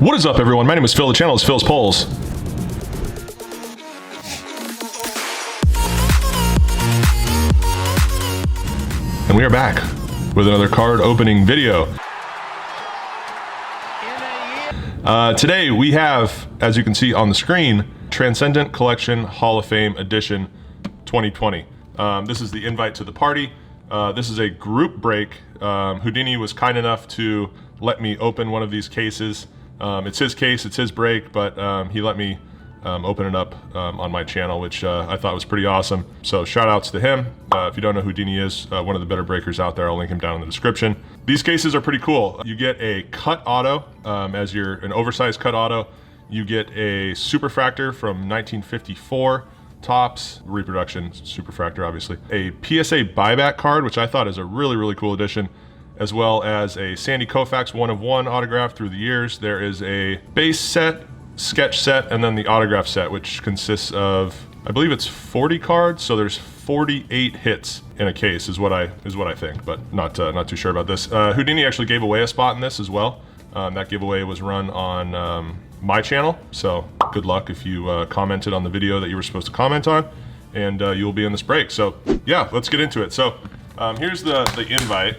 What is up, everyone? My name is Phil. The channel is Phil's Polls. And we are back with another card opening video. Today we have, as you can see on the screen, Transcendent Collection Hall of Fame Edition 2020. This is the invite to the party. This is a group break. Houdini was kind enough to let me open one of these cases. It's his case, it's his break, but he let me open it up on my channel, which I thought was pretty awesome. So shout outs to him. If you don't know who Houdini is, one of the better breakers out there, I'll link him down in the description. These cases are pretty cool. You get a cut auto, an oversized cut auto. You get a superfractor from 1954, tops, reproduction superfractor obviously. A PSA buyback card, which I thought is a really, really cool addition, as well as a Sandy Koufax 1/1 autograph through the years. There is a base set, sketch set, and then the autograph set, which consists of, I believe it's 40 cards, so there's 48 hits in a case is what I think, but not too sure about this. Houdini actually gave away a spot in this as well. That giveaway was run on my channel, so good luck if you commented on the video that you were supposed to comment on, and you will be in this break. So yeah, let's get into it. So here's the invite.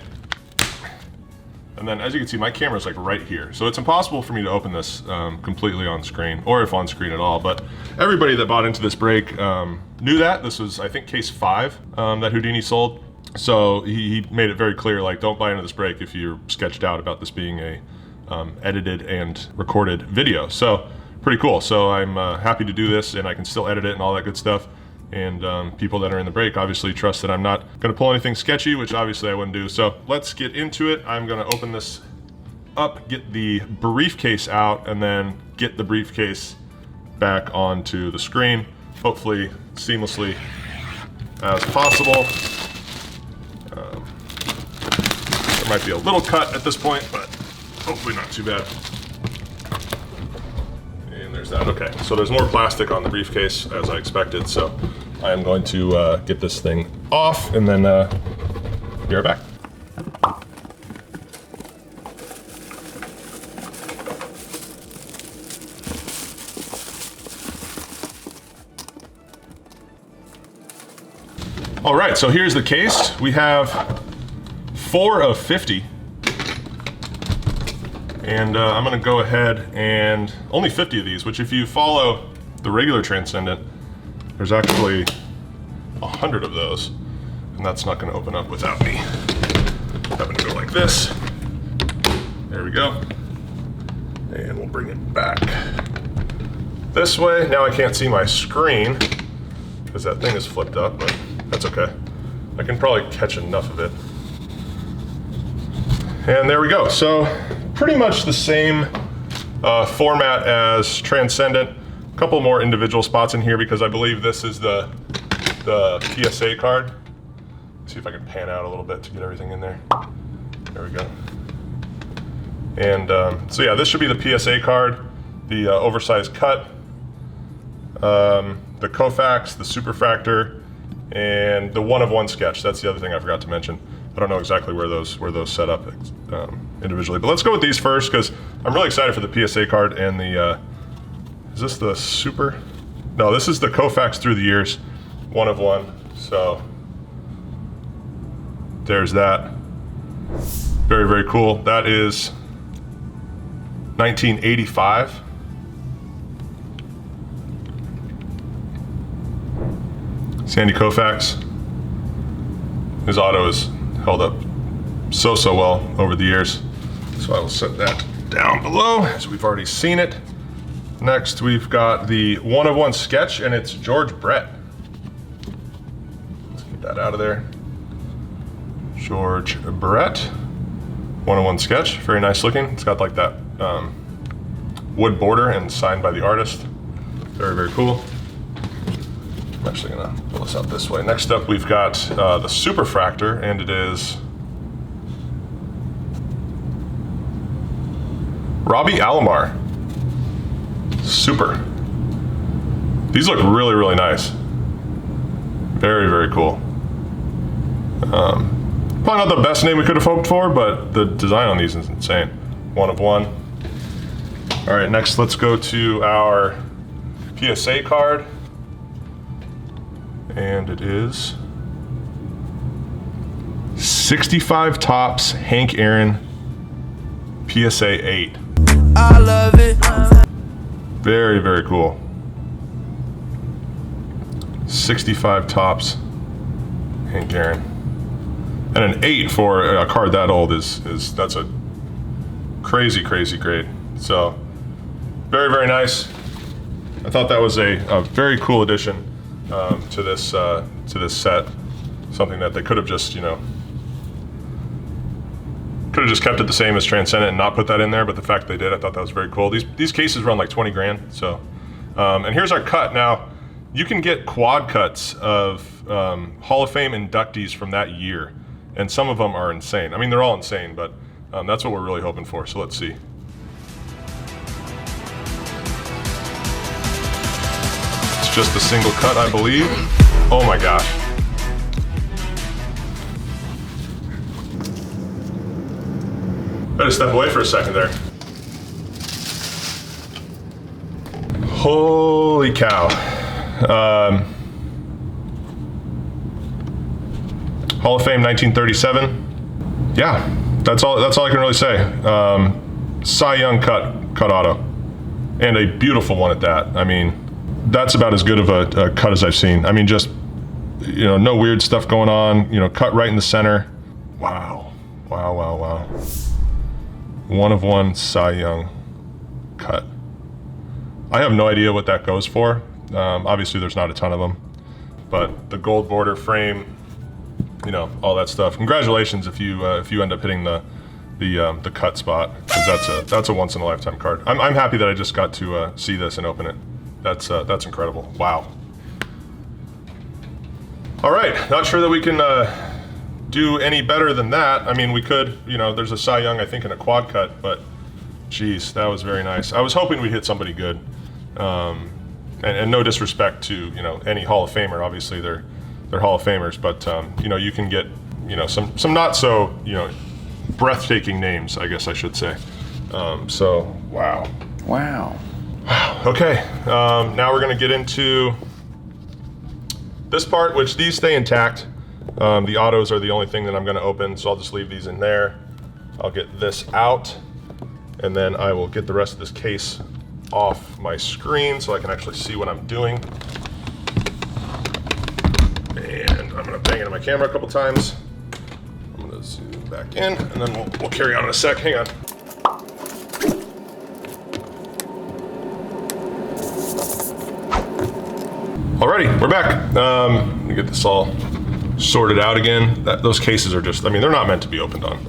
And then, as you can see, my camera's like right here. So it's impossible for me to open this completely on screen, or if on screen at all. But everybody that bought into this break knew that. This was, I think, case 5 that Houdini sold. So he made it very clear, like, don't buy into this break if you're sketched out about this being a edited and recorded video. So pretty cool. So I'm happy to do this, and I can still edit it and all that good stuff. And people that are in the break obviously trust that I'm not going to pull anything sketchy, which obviously I wouldn't do. So let's get into it. I'm going to open this up, get the briefcase out, and then get the briefcase back onto the screen, hopefully seamlessly as possible. There might be a little cut at this point, but hopefully not too bad. And there's that. Okay, so there's more plastic on the briefcase as I expected, so I am going to get this thing off and then be right back. All right, so here's the case. We have 4 of 50. And I'm gonna go ahead and only 50 of these, which if you follow the regular Transcendent, there's actually 100 of those, and that's not gonna open up without me having to go like this. There we go. And we'll bring it back this way. Now I can't see my screen because that thing is flipped up, but that's okay. I can probably catch enough of it. And there we go. So pretty much the same format as Transcendent. A couple more individual spots in here because I believe this is the PSA card. Let's see if I can pan out a little bit to get everything in there. There we go. And so yeah, this should be the PSA card, the oversized cut, the Koufax, the superfractor, and the 1/1 sketch. That's the other thing I forgot to mention. I don't know exactly where those set up individually, but let's go with these first because I'm really excited for the PSA card and the, is this the super? No, this is the Koufax through the years, 1/1. So there's that. Very, very cool. That is 1985. Sandy Koufax. His auto is held up so well over the years. So I will set that down below as we've already seen it. Next we've got the 1/1 sketch, and it's George Brett. Let's get that out of there. George Brett, 1/1 sketch, very nice looking. It's got like that wood border and signed by the artist. Very, very cool. I'm actually gonna pull this out this way. Next up, we've got the superfractor, and it is Robbie Alomar. Super. These look really, really nice. Very, very cool. Probably not the best name we could have hoped for, but the design on these is insane. 1/1. All right, next let's go to our PSA card. And it is 65 Topps Hank Aaron PSA 8. I love it. Very, very cool. 65 Topps Hank Aaron. And an 8 for a card that old that's a crazy grade. So very, very nice. I thought that was a very cool addition to this set. Something that they could have just, kept it the same as Transcendent and not put that in there, but the fact they did, I thought that was very cool. These cases run like 20 grand. So, and here's our cut. Now, you can get quad cuts of Hall of Fame inductees from that year, and some of them are insane. I mean, they're all insane, but that's what we're really hoping for. So let's see. Just a single cut, I believe. Oh my gosh. Better step away for a second there. Holy cow. Hall of Fame 1937. Yeah, that's all I can really say. Cy Young cut auto. And a beautiful one at that. I mean, that's about as good of a cut as I've seen. I mean, just, no weird stuff going on, cut right in the center. Wow. Wow. 1 of 1 Cy Young cut. I have no idea what that goes for. Obviously there's not a ton of them, but the gold border frame, all that stuff. Congratulations if you end up hitting the cut spot, because that's a once in a lifetime card. I'm happy that I just got to see this and open it. That's incredible. Wow. All right, not sure that we can do any better than that. I mean, we could, there's a Cy Young, I think, in a quad cut, but geez, that was very nice. I was hoping we'd hit somebody good. And no disrespect to, any Hall of Famer. Obviously, they're Hall of Famers, but you can get, some not so, breathtaking names, I guess I should say. So, wow. Wow. Okay, now we're gonna get into this part, which these stay intact. The autos are the only thing that I'm gonna open, so I'll just leave these in there. I'll get this out, and then I will get the rest of this case off my screen so I can actually see what I'm doing. And I'm gonna bang into my camera a couple times. I'm gonna zoom back in, and then we'll carry on in a sec. Hang on. Alrighty, we're back. Let me get this all sorted out again. Those cases are just, they're not meant to be opened on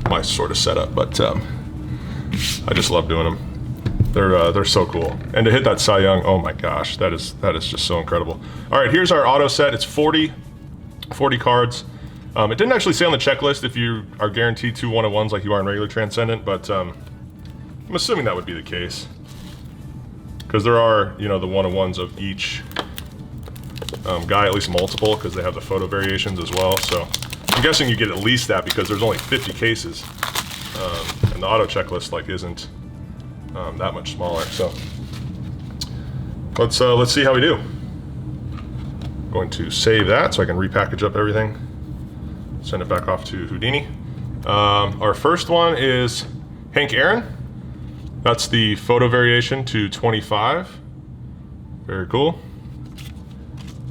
my sort of setup, but I just love doing them. They're so cool. And to hit that Cy Young, oh my gosh, that is just so incredible. All right, here's our auto set. It's 40 cards. It didn't actually say on the checklist if you are guaranteed 2 1-of-1s like you are in regular Transcendent, but I'm assuming that would be the case. Because there are, the 1-of-1s of each guy, at least multiple, because they have the photo variations as well. So I'm guessing you get at least that because there's only 50 cases, and the auto checklist isn't that much smaller. So let's see how we do. Going to save that so I can repackage up everything, send it back off to Houdini. Our first one is Hank Aaron. That's the photo variation to 25. Very cool.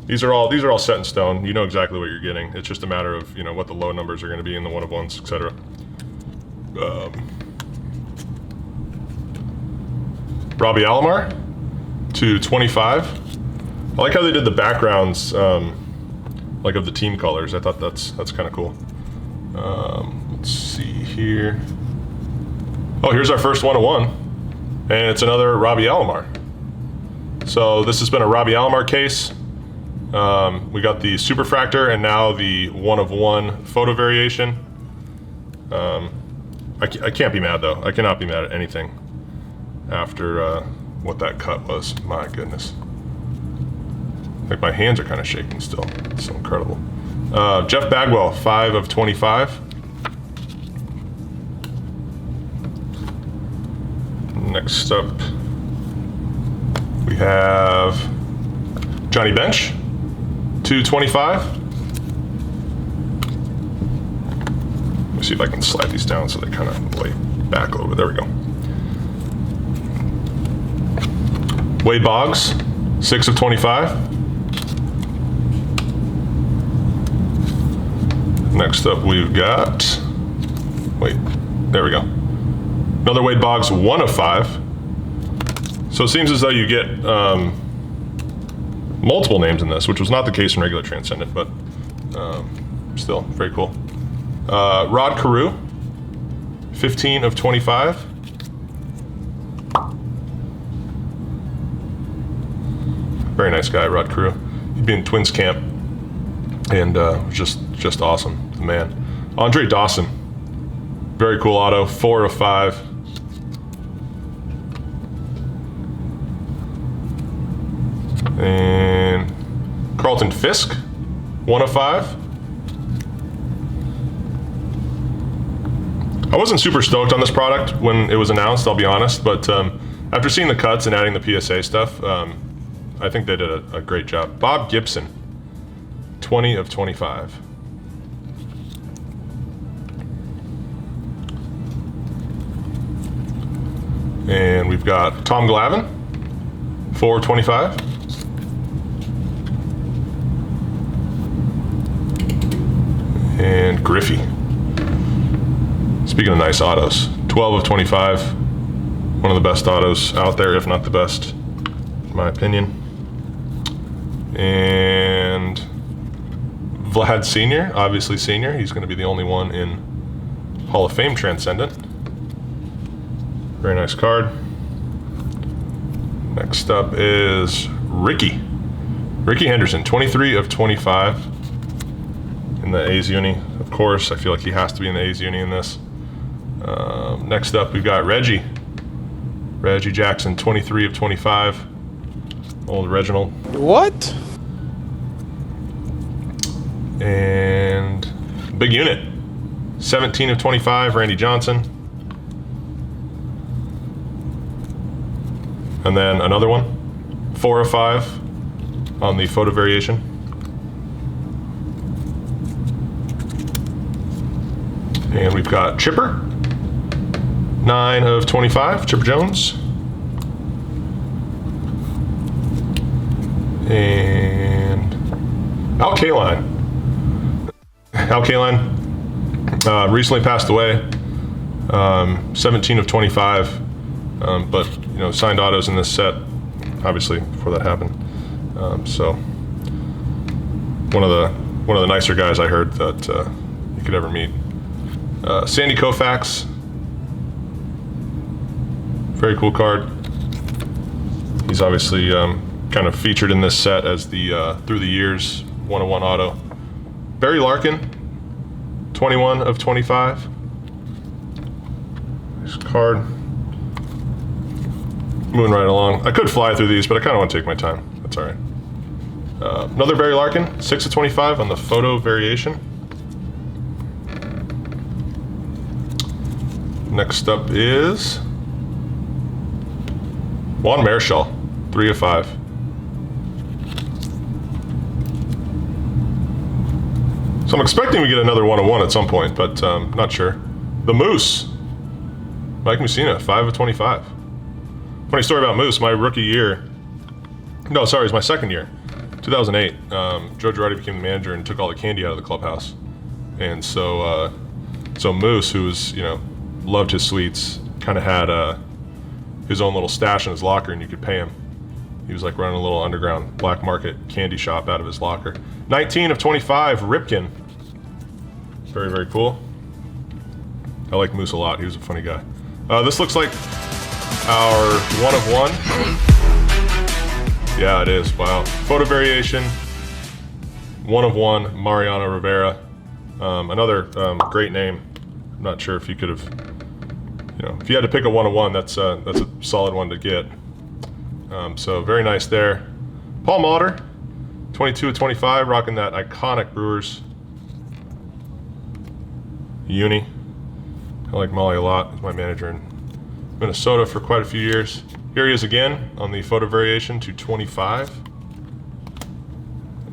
These are all set in stone. You know exactly what you're getting. It's just a matter of what the low numbers are going to be in the 1-of-1s, etc. Robbie Alomar to 25. I like how they did the backgrounds, of the team colors. I thought that's kind of cool. Let's see here. Oh, here's our first 1-of-1, and it's another Robbie Alomar. So this has been a Robbie Alomar case. We got the Superfractor and now the 1-of-1 photo variation. I can't be mad though. I cannot be mad at anything after what that cut was. My goodness. My hands are kind of shaking still. It's so incredible. Jeff Bagwell, 5 of 25. Next Next up, we have Johnny Bench, 225. Let me see if I can slide these down so they kind of lay back a little bit. There we go. Wade Boggs, 6 of 25. Next up, we've got, there we go. Another Wade Boggs, 1 of 5. So it seems as though you get multiple names in this, which was not the case in regular Transcendent, but still very cool. Rod Carew, 15 of 25. Very nice guy, Rod Carew. He'd be in Twins camp, and just awesome, the man. Andre Dawson, very cool auto, 4 of 5. And Carlton Fisk, 1 of 5. I wasn't super stoked on this product when it was announced, I'll be honest, but after seeing the cuts and adding the PSA stuff, I think they did a great job. Bob Gibson, 20 of 25. And we've got Tom Glavine, 4 of 25. And Griffey. Speaking of nice autos, 12 of 25. One of the best autos out there, if not the best, in my opinion. And Vlad Sr., obviously Sr., he's going to be the only one in Hall of Fame Transcendent. Very nice card. Next up is Ricky Henderson, 23 of 25 in the A's uni. Of course, I feel like he has to be in the A's uni in this. Next up, we've got Reggie Jackson, 23 of 25. Old Reginald. What? And big unit, 17 of 25, Randy Johnson. And then another one, 4 of 5 on the photo variation. And we've got Chipper, 9 of 25, Chipper Jones. And Al Kaline. Recently passed away, 17 of 25, but you know, signed autos in this set, obviously before that happened. So one of the nicer guys I heard that you could ever meet. Sandy Koufax, very cool card. He's obviously kind of featured in this set as the through the years 101 auto. Barry Larkin, 21 of 25. Nice card. Moving right along. I could fly through these, but I kind of want to take my time. That's all right. Another Barry Larkin, 6 of 25 on the photo variation. Next up is Juan Marichal, 3 of 5. So I'm expecting we get another 101 at some point, but not sure. The Moose, Mike Mussina, 5 of 25. Funny story about Moose, my rookie year, no, sorry, it was my second year, 2008. Joe Girardi became the manager and took all the candy out of the clubhouse. And so Moose, who was, you know, loved his sweets, kind of had his own little stash in his locker, and you could pay him. He was like running a little underground black market candy shop out of his locker. 19 of 25, Ripken. Very, very cool. I like Moose a lot. He was a funny guy. This looks like our 1 of 1. Yeah, it is. Wow. Photo variation. 1 of 1, Mariano Rivera. Another great name. I'm not sure if you could have, you know, if you had to pick a 1 of 1, that's a solid one to get. So very nice there. Paul Mauter, 22 of 25, rocking that iconic Brewers uni. I like Molly a lot. He's my manager in Minnesota for quite a few years. Here he is again on the photo variation to 25.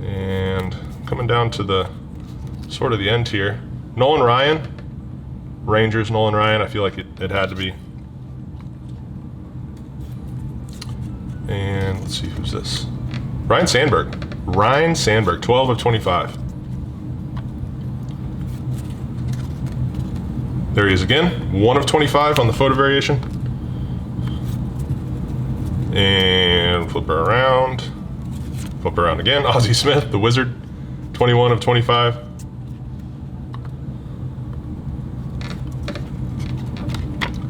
And coming down to the sort of the end here. Nolan Ryan, Rangers Nolan Ryan, I feel like it had to be. And let's see, who's this? Ryan Sandberg, 12 of 25. There he is again, 1 of 25 on the photo variation. And flip her around again. Ozzie Smith, the Wizard, 21 of 25.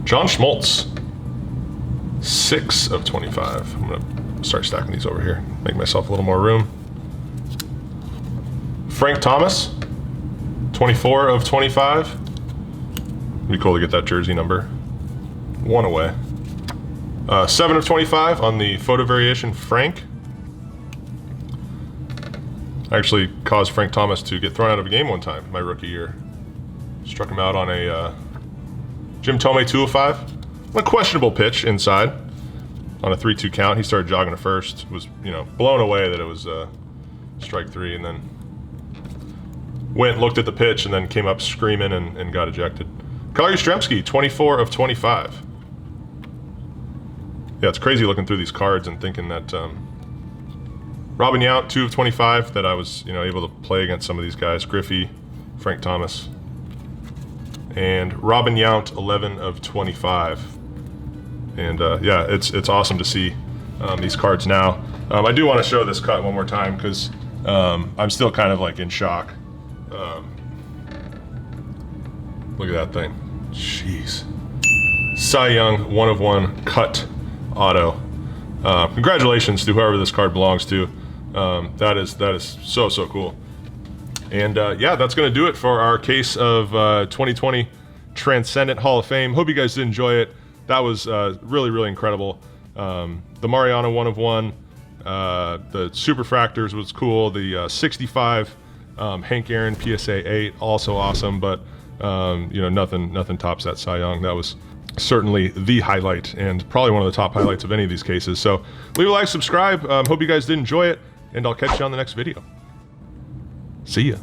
John Schmaltz, 6 of 25. I'm gonna start stacking these over here, make myself a little more room. Frank Thomas, 24 of 25. It'd be cool to get that jersey number. 1 away. 7 of 25 on the photo variation, Frank. Actually caused Frank Thomas to get thrown out of a game one time, my rookie year. Struck him out on a Jim Thome 205. A questionable pitch inside on a 3-2 count. He started jogging to first, was, you know, blown away that it was strike 3, and then went, looked at the pitch, and then came up screaming and got ejected. Kyle Yastrzemski, 24 of 25. Yeah, it's crazy looking through these cards and thinking that Robbie Alomar, 2 of 25, that I was, you know, able to play against some of these guys. Griffey, Frank Thomas, and Robbie Alomar, 11 of 25. And yeah, it's awesome to see these cards now. I do want to show this cut one more time because I'm still kind of like in shock. Look at that thing. Jeez. Cy Young, 1 of 1 cut auto. Congratulations to whoever this card belongs to. That is so cool. And yeah, that's going to do it for our case of 2020 Transcendent Hall of Fame. Hope you guys did enjoy it. That was really incredible. The Mariano 1 of 1, the Superfractors was cool. The 65 Hank Aaron PSA 8, also awesome. But you know, nothing tops that Cy Young. That was certainly the highlight, and probably one of the top highlights of any of these cases. So leave a like, subscribe. Hope you guys did enjoy it, and I'll catch you on the next video. See ya.